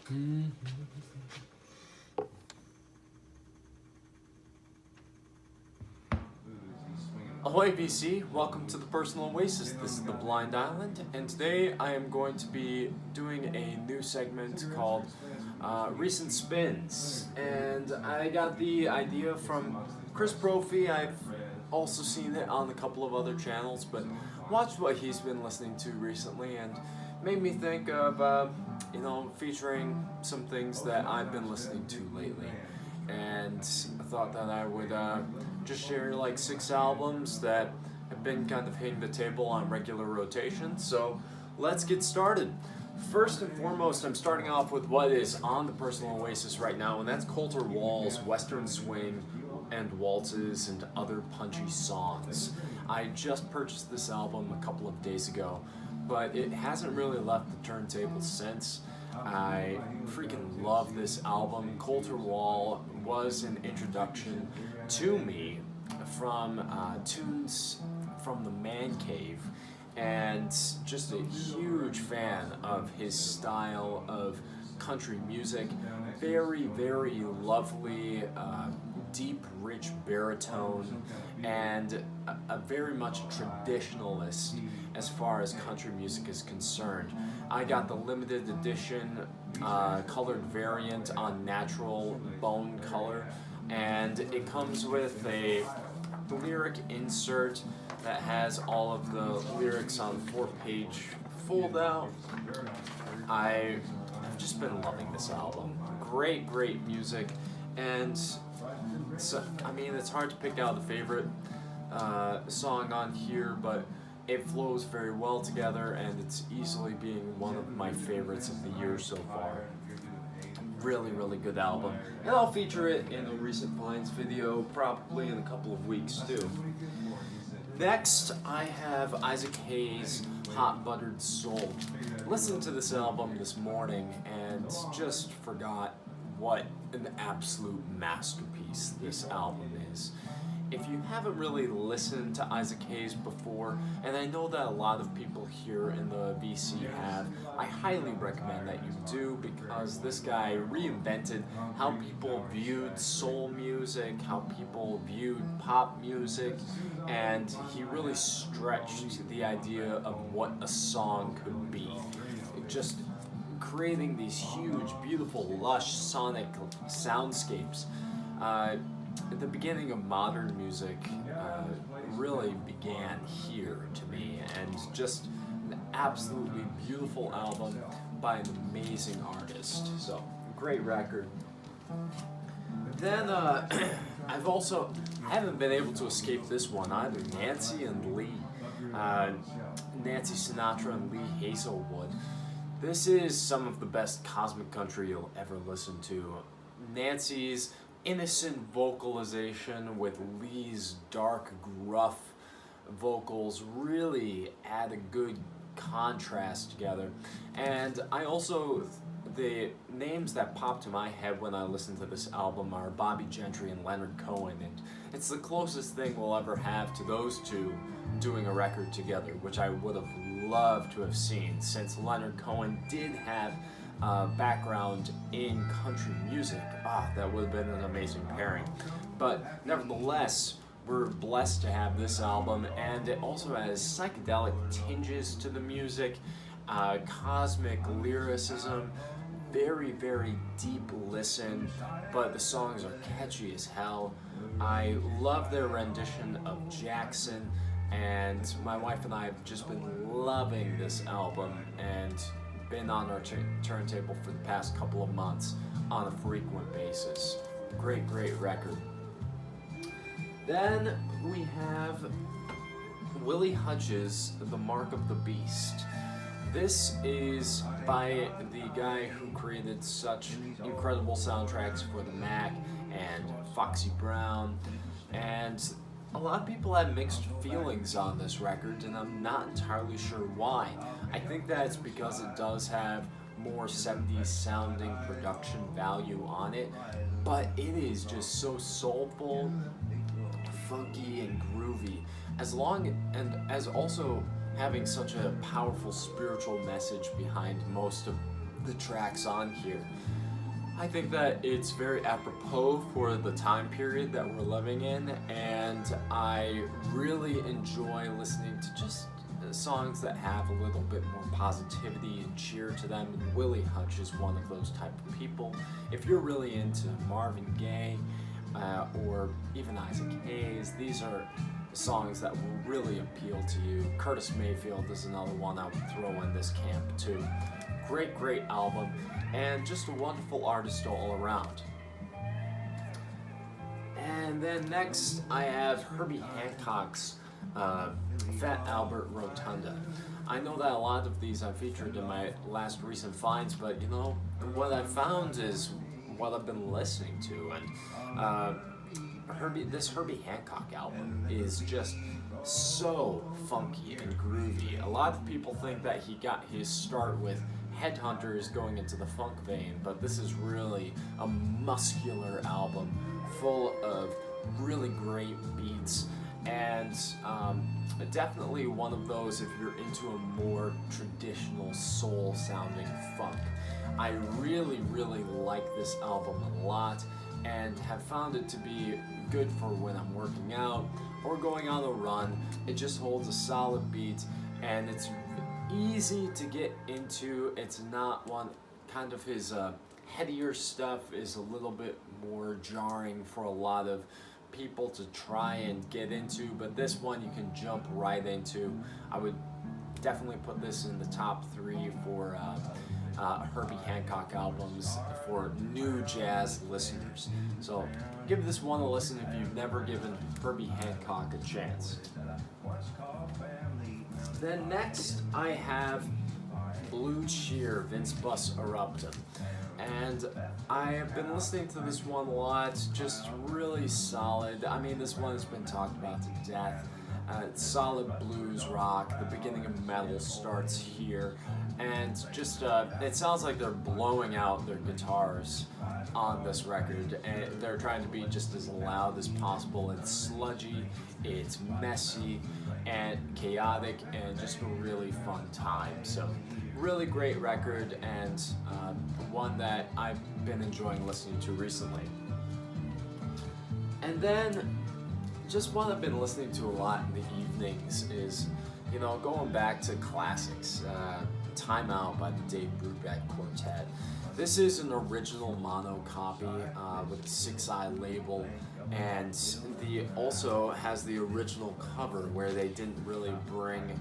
Ahoy VC, welcome to the Personal Oasis. This is the Blind Island, and today I am going to be doing a new segment called Recent Spins. And I got the idea from Chris Brophy. I've also seen it on a couple of other channels, but watched what he's been listening to recently and made me think of, featuring some things that I've been listening to lately. And I thought that I would just share like 6 albums that have been kind of hitting the table on regular rotation. So let's get started. First and foremost, I'm starting off with what is on the Personal Oasis right now, and that's Colter Wall's Western Swing and Waltzes and Other Punchy Songs. I just purchased this album a couple of days ago, but it hasn't really left the turntable since. I freaking love this album. Colter Wall was an introduction to me from tunes from the Man Cave, and just a huge fan of his style of country music. Very, very lovely, deep, rich baritone, and a very much traditionalist as far as country music is concerned. I got the limited edition colored variant on natural bone color, and it comes with a lyric insert that has all of the lyrics on 4-page fold out. I've just been loving this album. Great music, and so, I mean, it's hard to pick out a favorite song on here, but it flows very well together, and it's easily being one of my favorites of the year so far. Really good album, and I'll feature it in a recent finds video probably in a couple of weeks too. Next, I have Isaac Hayes' Hot Buttered Soul. Listened to this album this morning and just forgot what an absolute masterpiece this album is. If you haven't really listened to Isaac Hayes before, and I know that a lot of people here in the VC have, I highly recommend that you do, because this guy reinvented how people viewed soul music, how people viewed pop music, and he really stretched the idea of what a song could be. Just creating these huge, beautiful, lush sonic soundscapes. The beginning of modern music really began here to me, and just an absolutely beautiful album by an amazing artist. So, great record. Then I haven't been able to escape this one either. Nancy and Lee, Nancy Sinatra and Lee Hazelwood. This is some of the best cosmic country you'll ever listen to. Nancy's innocent vocalization with Lee's dark, gruff vocals really add a good contrast together. And the names that pop to my head when I listen to this album are Bobby Gentry and Leonard Cohen, and it's the closest thing we'll ever have to those two doing a record together, which I would have loved to have seen, since Leonard Cohen did have background in country music. That would have been an amazing pairing. But nevertheless, we're blessed to have this album, and it also has psychedelic tinges to the music, cosmic lyricism, very deep listen, but the songs are catchy as hell. I love their rendition of Jackson, and my wife and I have just been loving this album, and been on our turntable for the past couple of months on a frequent basis. Great record. Then we have Willie Hutch's The Mark of the Beast. This is by the guy who created such incredible soundtracks for the Mac and Foxy Brown, and a lot of people have mixed feelings on this record, and I'm not entirely sure why. I think that it's because it does have more 70s sounding production value on it, but it is just so soulful, funky, and groovy, as also having such a powerful spiritual message behind most of the tracks on here. I think that it's very apropos for the time period that we're living in, and I really enjoy listening to just songs that have a little bit more positivity and cheer to them. And Willie Hutch is one of those type of people. If you're really into Marvin Gaye or even Isaac Hayes, these are songs that will really appeal to you. Curtis Mayfield is another one I would throw in this camp too. Great album, and just a wonderful artist all around. And then next I have Herbie Hancock's Fat Albert Rotunda. I know that a lot of these I featured in my last recent finds, but you know, what I found is what I've been listening to, and this Herbie Hancock album is just so funky and groovy. A lot of people think that he got his start with Headhunters going into the funk vein, but this is really a muscular album full of really great beats, and definitely one of those if you're into a more traditional soul sounding funk. I really like this album a lot, and have found it to be good for when I'm working out or going on a run. It just holds a solid beat, and it's easy to get into. It's not one, kind of his headier stuff is a little bit more jarring for a lot of people to try and get into, but this one you can jump right into. I would definitely put this in the top 3 for Herbie Hancock albums for new jazz listeners. So give this one a listen if you've never given Herbie Hancock a chance. Then next I have Blue Cheer, Vince Bus Eruptum. And I have been listening to this one a lot, just really solid. I mean, this one has been talked about to death. It's solid blues rock. The beginning of metal starts here, and just it sounds like they're blowing out their guitars on this record, and they're trying to be just as loud as possible. It's sludgy, it's messy and chaotic, and just a really fun time. So really great record, and one that I've been enjoying listening to recently. And then just what I've been listening to a lot in the evenings is, you know, going back to classics. Time Out by the Dave Brubeck Quartet. This is an original mono copy with the 6i label, and also has the original cover where they didn't really bring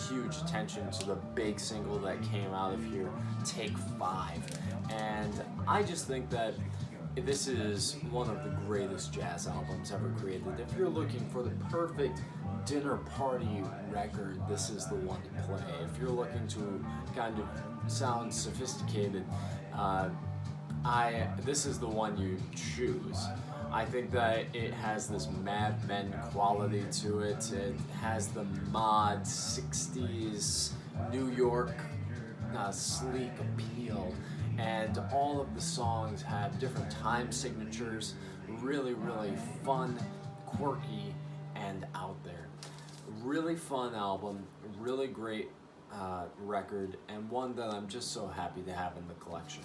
huge attention to the big single that came out of here, Take 5. And I just think that this is one of the greatest jazz albums ever created. If you're looking for the perfect dinner party record, this is the one to play. If you're looking to kind of sound sophisticated, this is the one you choose. I think that it has this Mad Men quality to it. It has the mod 60s New York sleek appeal, and all of the songs have different time signatures. Really fun, quirky, and out there. Really fun album, really great record, and one that I'm just so happy to have in the collection.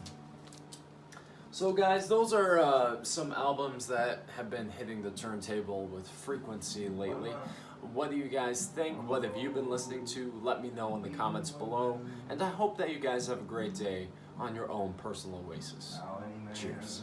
So guys, those are some albums that have been hitting the turntable with frequency lately. What do you guys think? What have you been listening to? Let me know in the comments below, and I hope that you guys have a great day on your own personal oasis. Cheers.